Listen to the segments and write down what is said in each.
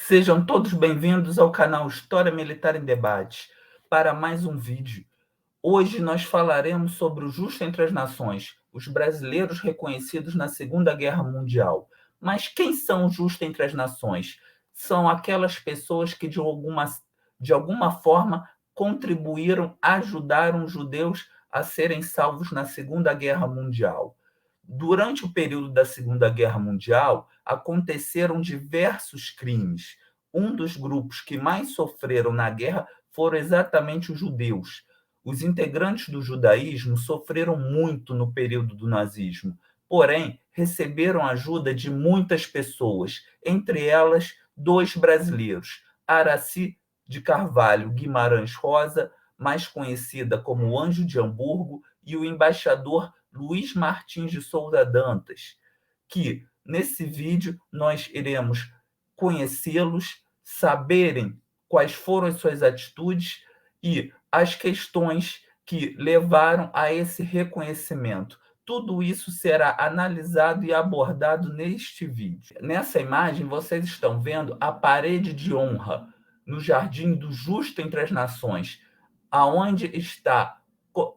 Sejam todos bem-vindos ao canal História Militar em Debate, para mais um vídeo. Hoje nós falaremos sobre o Justo entre as Nações, os brasileiros reconhecidos na Segunda Guerra Mundial. Mas quem são os Justos entre as Nações? São aquelas pessoas que, de alguma forma, contribuíram, ajudaram os judeus a serem salvos na Segunda Guerra Mundial. Durante o período da Segunda Guerra Mundial, aconteceram diversos crimes. Um dos grupos que mais sofreram na guerra foram exatamente os judeus. Os integrantes do judaísmo sofreram muito no período do nazismo, porém, receberam ajuda de muitas pessoas, entre elas dois brasileiros, Araci de Carvalho Guimarães Rosa, mais conhecida como Anjo de Hamburgo, e o embaixador Luiz Martins de Souza Dantas, que nesse vídeo nós iremos conhecê-los, saberem quais foram as suas atitudes e as questões que levaram a esse reconhecimento. Tudo isso será analisado e abordado neste vídeo. Nessa imagem, vocês estão vendo a parede de honra no Jardim do Justo entre as Nações, aonde está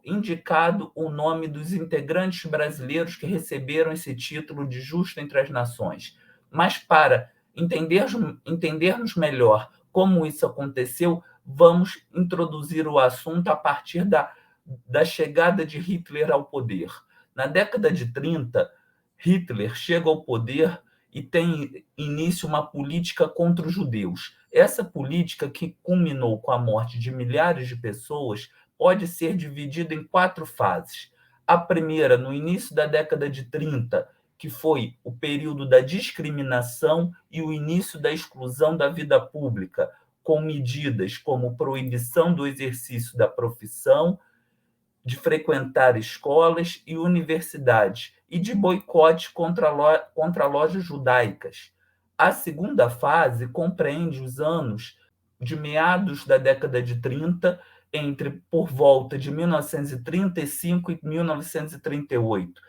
indicado o nome dos integrantes brasileiros que receberam esse título de Justo entre as Nações. Mas para entendermos melhor como isso aconteceu, vamos introduzir o assunto a partir da chegada de Hitler ao poder. Na década de 30, Hitler chega ao poder e tem início uma política contra os judeus. Essa política, que culminou com a morte de milhares de pessoas, pode ser dividida em 4 fases. A primeira, no início da década de 30, que foi o período da discriminação e o início da exclusão da vida pública, com medidas como proibição do exercício da profissão, de frequentar escolas e universidades e de boicote contra lojas judaicas. A segunda fase compreende os anos de meados da década de 30, por volta de 1935 e 1938,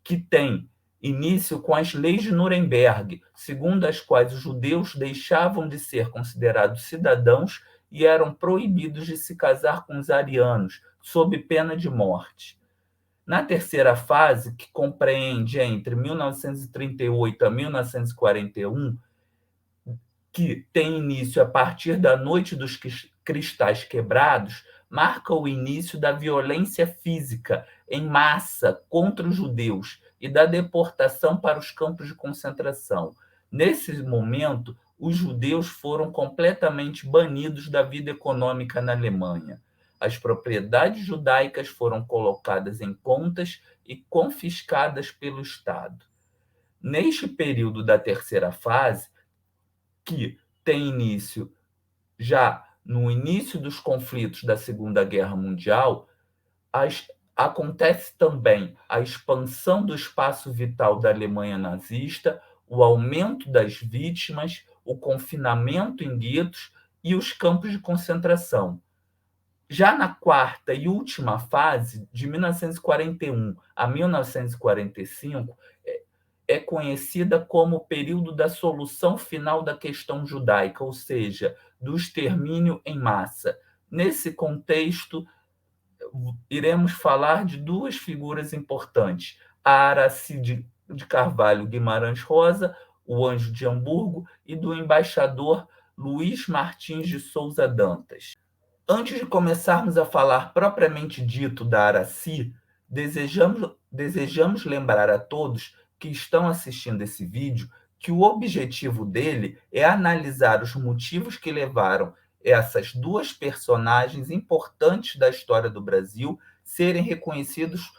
que tem início com as leis de Nuremberg, segundo as quais os judeus deixavam de ser considerados cidadãos e eram proibidos de se casar com os arianos, sob pena de morte. Na terceira fase, que compreende entre 1938 a 1941, que tem início a partir da Noite dos Cristais Quebrados, marca o início da violência física em massa contra os judeus e da deportação para os campos de concentração. Nesse momento, os judeus foram completamente banidos da vida econômica na Alemanha. As propriedades judaicas foram colocadas em contas e confiscadas pelo Estado. Neste período da terceira fase, que tem início já no início dos conflitos da Segunda Guerra Mundial, acontece também a expansão do espaço vital da Alemanha nazista, o aumento das vítimas, o confinamento em guetos e os campos de concentração. Já na quarta e última fase, de 1941 a 1945, é conhecida como o período da solução final da questão judaica, ou seja, do extermínio em massa. Nesse contexto, iremos falar de 2 figuras importantes: a Araci de Carvalho Guimarães Rosa, o Anjo de Hamburgo, e do embaixador Luiz Martins de Souza Dantas. Antes de começarmos a falar propriamente dito da Araci, desejamos lembrar a todos que estão assistindo esse vídeo que o objetivo dele é analisar os motivos que levaram essas 2 personagens importantes da história do Brasil serem reconhecidos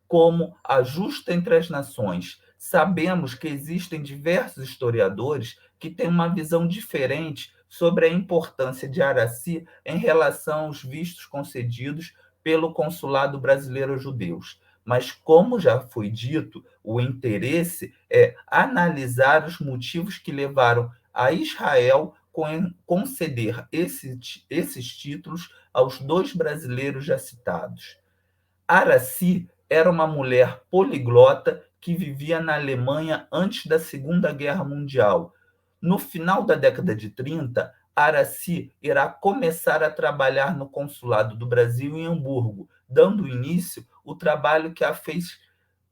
como a justa entre as nações. Sabemos que existem diversos historiadores que têm uma visão diferente sobre a importância de Araci em relação aos vistos concedidos pelo consulado brasileiro aos judeus. Mas, como já foi dito, o interesse é analisar os motivos que levaram a Israel conceder esses títulos aos 2 brasileiros já citados. Araci era uma mulher poliglota que vivia na Alemanha antes da Segunda Guerra Mundial. No final da década de 30, Araci irá começar a trabalhar no consulado do Brasil em Hamburgo, dando início ao trabalho que a fez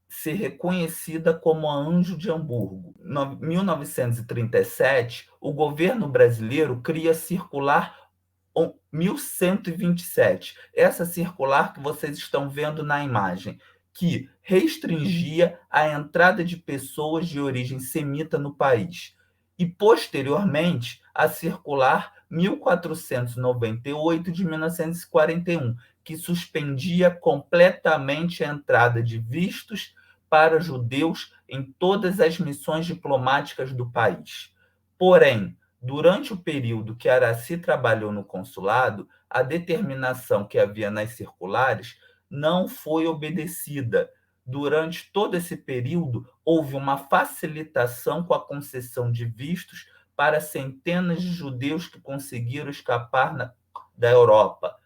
ser reconhecida como a Anjo de Hamburgo. Em 1937, o governo brasileiro cria a Circular 1127, essa circular que vocês estão vendo na imagem, que restringia a entrada de pessoas de origem semita no país. E, posteriormente, a circular 1498 de 1941, que suspendia completamente a entrada de vistos para judeus em todas as missões diplomáticas do país. Porém, durante o período que Araci trabalhou no consulado, a determinação que havia nas circulares não foi obedecida. Durante todo esse período, houve uma facilitação com a concessão de vistos para centenas de judeus que conseguiram escapar da Europa.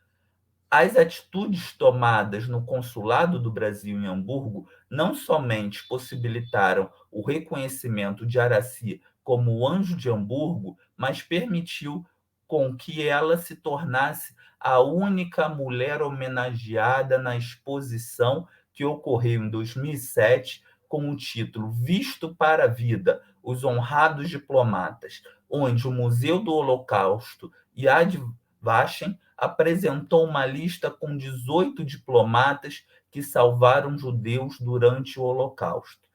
As atitudes tomadas no consulado do Brasil em Hamburgo não somente possibilitaram o reconhecimento de Araci como o Anjo de Hamburgo, mas permitiu com que ela se tornasse a única mulher homenageada na exposição que ocorreu em 2007 com o título Visto para a Vida, os Honrados Diplomatas, onde o Museu do Holocausto Yad Vashem apresentou uma lista com 18 diplomatas que salvaram judeus durante o Holocausto.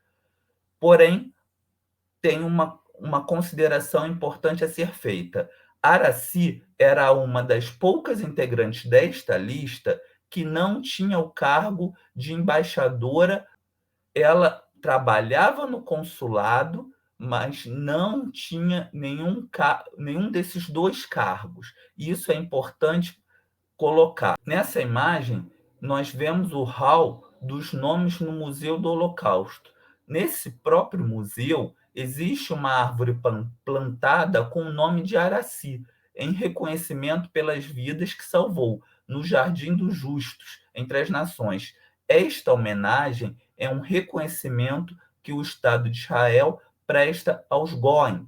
Porém, tem uma consideração importante a ser feita. Araci era uma das poucas integrantes desta lista que não tinha o cargo de embaixadora. Ela trabalhava no consulado, mas não tinha nenhum desses dois cargos. Isso é importante colocar. Nessa imagem, nós vemos o hall dos nomes no Museu do Holocausto. Nesse próprio museu, existe uma árvore plantada com o nome de Araci, em reconhecimento pelas vidas que salvou, no Jardim dos Justos, entre as nações. Esta homenagem é um reconhecimento que o Estado de Israel presta aos Goim,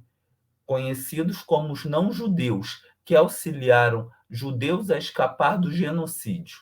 conhecidos como os não-judeus, que auxiliaram judeus a escapar do genocídio.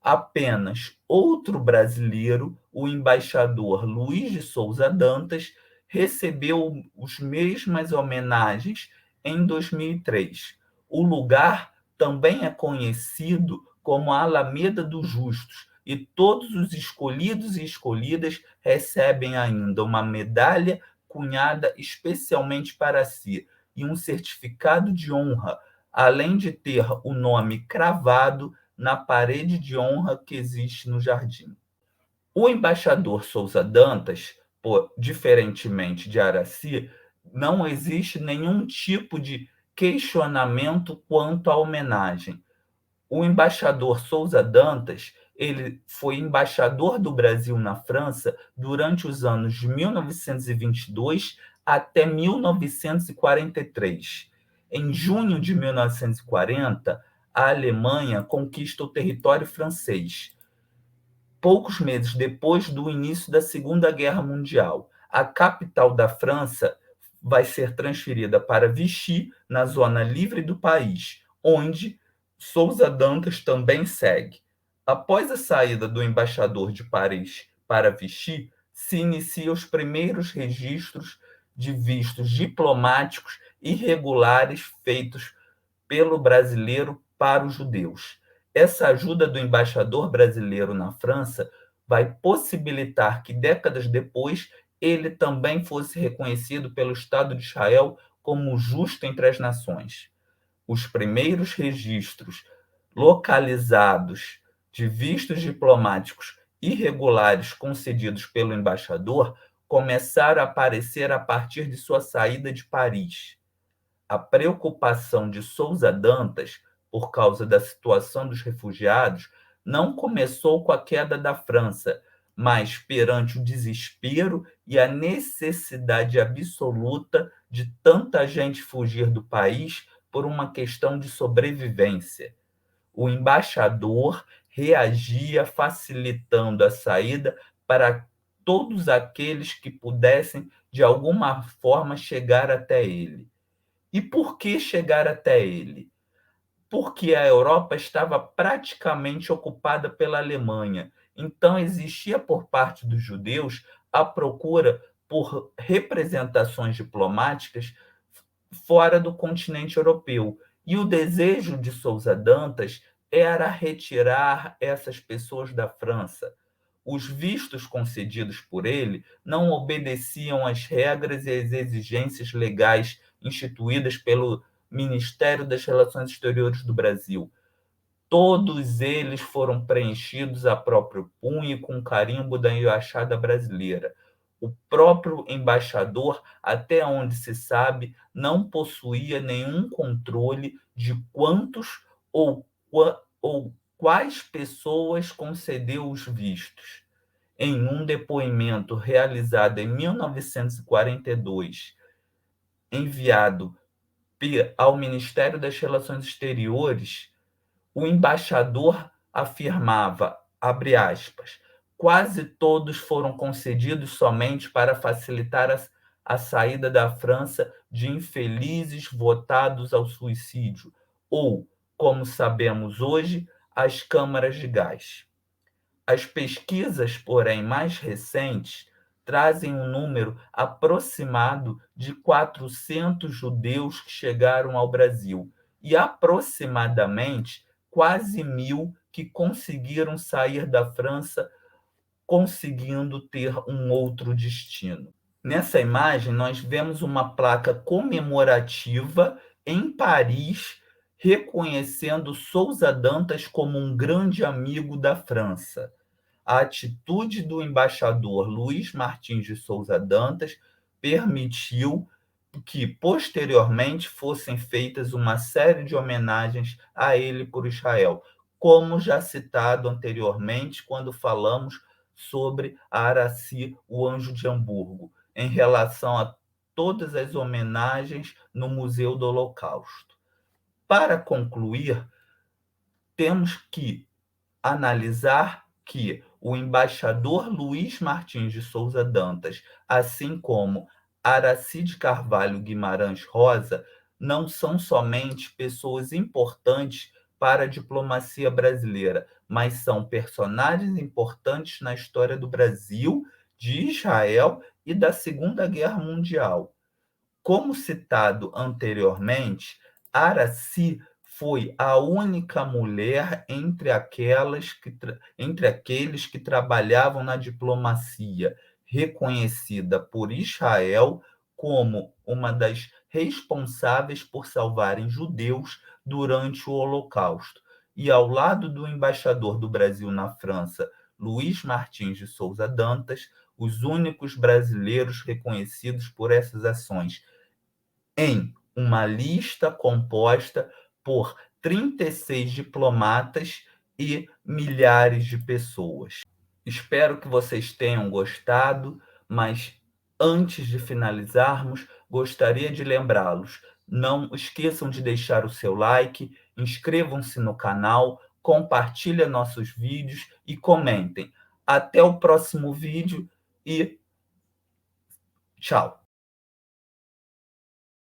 Apenas outro brasileiro, o embaixador Luiz de Souza Dantas, recebeu as mesmas homenagens em 2003. O lugar também é conhecido como a Alameda dos Justos, e todos os escolhidos e escolhidas recebem ainda uma medalha cunhada especialmente para si e um certificado de honra, além de ter o nome cravado na parede de honra que existe no jardim. O embaixador Souza Dantas, diferentemente de Araci, não existe nenhum tipo de questionamento quanto à homenagem. O embaixador Souza Dantas, ele foi embaixador do Brasil na França durante os anos de 1922 até 1943. Em junho de 1940, a Alemanha conquista o território francês. Poucos meses depois do início da Segunda Guerra Mundial, a capital da França vai ser transferida para Vichy, na zona livre do país, onde Souza Dantas também segue. Após a saída do embaixador de Paris para Vichy, se iniciam os primeiros registros de vistos diplomáticos irregulares feitos pelo brasileiro para os judeus. Essa ajuda do embaixador brasileiro na França vai possibilitar que, décadas depois, ele também fosse reconhecido pelo Estado de Israel como justo entre as nações. Os primeiros registros localizados de vistos diplomáticos irregulares concedidos pelo embaixador começaram a aparecer a partir de sua saída de Paris. A preocupação de Souza Dantas, por causa da situação dos refugiados, não começou com a queda da França, mas perante o desespero e a necessidade absoluta de tanta gente fugir do país por uma questão de sobrevivência. O embaixador reagia facilitando a saída para todos aqueles que pudessem, de alguma forma, chegar até ele. E por que chegar até ele? Porque a Europa estava praticamente ocupada pela Alemanha. Então, existia por parte dos judeus a procura por representações diplomáticas fora do continente europeu. E o desejo de Sousa Dantas era retirar essas pessoas da França. Os vistos concedidos por ele não obedeciam às regras e às exigências legais instituídas pelo Ministério das Relações Exteriores do Brasil. Todos eles foram preenchidos a próprio punho com carimbo da Embaixada Brasileira. O próprio embaixador, até onde se sabe, não possuía nenhum controle de quantos ou quais pessoas concedeu os vistos. Em um depoimento realizado em 1942, enviado ao Ministério das Relações Exteriores, o embaixador afirmava, abre aspas, quase todos foram concedidos somente para facilitar a saída da França de infelizes votados ao suicídio, ou, como sabemos hoje, às câmaras de gás. As pesquisas, porém, mais recentes trazem um número aproximado de 400 judeus que chegaram ao Brasil e aproximadamente quase 1.000 que conseguiram sair da França, conseguindo ter um outro destino. Nessa imagem, nós vemos uma placa comemorativa em Paris, reconhecendo Sousa Dantas como um grande amigo da França. A atitude do embaixador Luiz Martins de Sousa Dantas permitiu que, posteriormente, fossem feitas uma série de homenagens a ele por Israel, como já citado anteriormente, quando falamos sobre Araci, o Anjo de Hamburgo, em relação a todas as homenagens no Museu do Holocausto. Para concluir, temos que analisar que o embaixador Luiz Martins de Sousa Dantas, assim como Aracide Carvalho Guimarães Rosa, não são somente pessoas importantes para a diplomacia brasileira, mas são personagens importantes na história do Brasil, de Israel e da Segunda Guerra Mundial. Como citado anteriormente, Araci foi a única mulher entre aqueles que trabalhavam na diplomacia, reconhecida por Israel como uma das responsáveis por salvarem judeus durante o Holocausto. E ao lado do embaixador do Brasil na França, Luiz Martins de Sousa Dantas, os únicos brasileiros reconhecidos por essas ações, em uma lista composta por 36 diplomatas e milhares de pessoas. Espero que vocês tenham gostado, mas antes de finalizarmos, gostaria de lembrá-los: não esqueçam de deixar o seu like, inscrevam-se no canal, compartilhem nossos vídeos e comentem. Até o próximo vídeo e tchau!